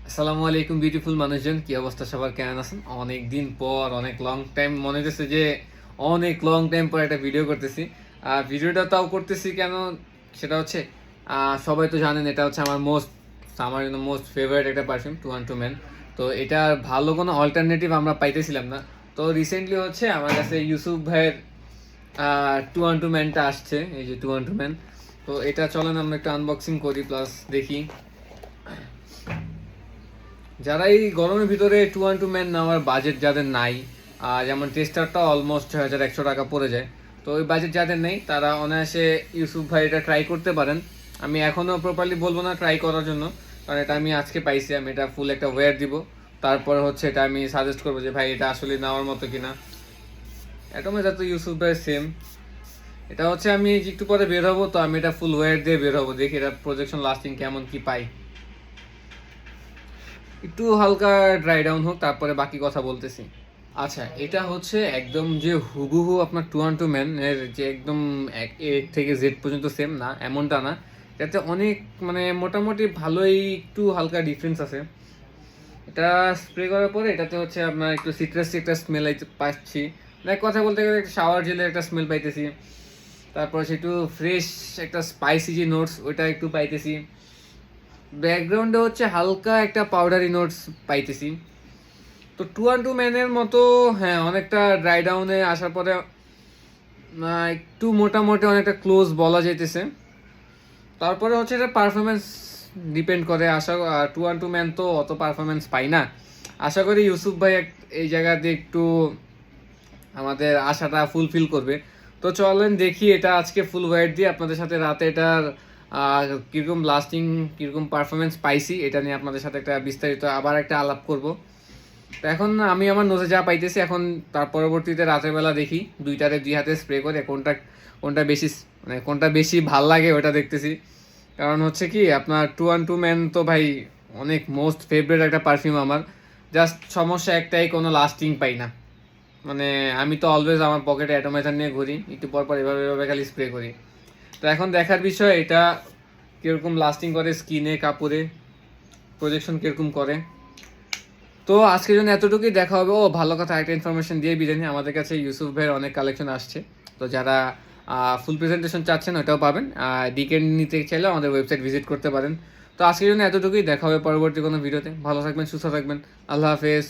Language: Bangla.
আসসালামু আলাইকুম বিউটিফুল মানুষজন, কি অবস্থা সবার, কেমন আছেন? অনেক দিন পর, অনেক লং টাইম মনে হচ্ছে যে অনেক লং টাইম পর একটা ভিডিও করতেছি। আর ভিডিওটা তাও করতেছি কেন, সেটা হচ্ছে সবাই তো জানেন এটা হচ্ছে আমার মোস্ট ফেভারিট একটা পারফিউম 212 ম্যান। তো এটার ভালো কোনো অল্টারনেটিভ আমরা পাইতেছিলাম না। তো রিসেন্টলি হচ্ছে আমার কাছে ইউসুফ ভাইয়ের 212 ম্যানটা আসছে, এই যে 212 ম্যান। তো এটা চলেন আমরা একটা আনবক্সিং করি প্লাস দেখি। যারা এই গরমের ভিতরে 212 ম্যান নেওয়ার বাজেট যাদের নাই, যেমন টেস্টারটা অলমোস্ট 6100 টাকা পড়ে যায়, তো ওই বাজেট যাদের নেই তারা অনায়াসে ইউসুফ ভাই এটা ট্রাই করতে পারেন। আমি এখনও প্রপারলি বলবো না ট্রাই করার জন্য, কারণ এটা আমি আজকে পাইছি। আমি এটা ফুল একটা ওয়্যার দিব, তারপরে হচ্ছে এটা আমি সাজেস্ট করবো যে ভাই এটা আসলে নেওয়ার মতো কিনা। অ্যাটমে যা তো ইউসুফ ভাই সেম। এটা হচ্ছে আমি একটু পরে বের হবো, তো আমি এটা ফুল ওয়্যার দিয়ে বের হবো, দেখি এটা প্রজেকশন লাস্টিং কেমন কি পাই। একটু হালকা ড্রাই ডাউন হোক, তারপরে বাকি কথা বলতেছি। আচ্ছা, এটা হচ্ছে একদম যে হুবহু আপনার 212 ম্যান এর যে একদম এ থেকে জেড পর্যন্ত সেম না, এমনটা না। এটাতে অনেক মানে মোটামুটি ভালোই একটু হালকা ডিফারেন্স আছে। এটা স্প্রে করার পরে এটাতে হচ্ছে আপনার একটু সিট্রাসি একটা স্মেল পাচ্ছি, মানে কথা বলতে গেলে একটা শাওয়ার জেলের একটা স্মেল পাইতেছি। তারপর হচ্ছে একটু ফ্রেশ একটা স্পাইসি যে নোটস ওইটা একটু পাইতেছি। ব্যাকগ্রাউন্ডে হচ্ছে হালকা একটা পাউডারি নোটস পাইতেছি। তো 212 ম্যানের মতো, হ্যাঁ, অনেকটা ড্রাই ডাউনে আসার পরে একটু মোটামুটি অনেকটা ক্লোজ বলা যাইতেছে। তারপরে হচ্ছে এটা পারফরমেন্স ডিপেন্ড করে। 212 ম্যান তো অত পারফরমেন্স পাই না। আশা করি ইউসুফ ভাই এই জায়গাতে একটু আমাদের আশাটা ফুলফিল করবে। তো চলেন দেখি এটা আজকে ফুল ওয়েট দিয়ে আপনাদের সাথে রাতে এটার কীরকম লাস্টিং, কীরকম পারফরমেন্স পাইছি এটা নিয়ে আপনাদের সাথে একটা বিস্তারিত আবার একটা আলাপ করব। তো এখন আমি আমার নোজে যা পাইতেছি, এখন তার পরবর্তীতে রাতের বেলা দেখি দুইটারে দুই হাতে স্প্রে করে কোনটা কোনটা বেশি, মানে কোনটা বেশি ভাল লাগে ওটা দেখতেছি। কারণ হচ্ছে কি আপনার 212 ম্যান তো ভাই অনেক মোস্ট ফেভারিট একটা পারফিউম আমার। জাস্ট সমস্যা একটাই, কোনো লাস্টিং পাই না। মানে আমি তো অলওয়েজ আমার পকেটে অ্যাটোমাইজার নিয়ে ঘুরি, একটু পর পর এভাবে এভাবে খালি স্প্রে করি। তো এখন দেখার বিষয় এটা কীরকম লাস্টিং করে স্কিনে, কাপড়ে, প্রজেকশন কীরকম করে। তো আজকের জন্য এতটুকুই, দেখা হবে। ও ভালো কথা, একটা ইনফরমেশন দিয়ে বিরিয়ানি, আমাদের কাছে ইউসুফ ভাইয়ের অনেক কালেকশন আসছে। তো যারা ফুল প্রেজেন্টেশন চাচ্ছেন ওটাও পাবেন। ডিকেন্ড নিতে চাইলে আমাদের ওয়েবসাইট ভিজিট করতে পারেন। তো আজকের জন্য এতটুকুই, দেখা হবে পরবর্তী কোনো ভিডিওতে। ভালো থাকবেন, সুস্থ থাকবেন, আল্লাহ হাফেজ।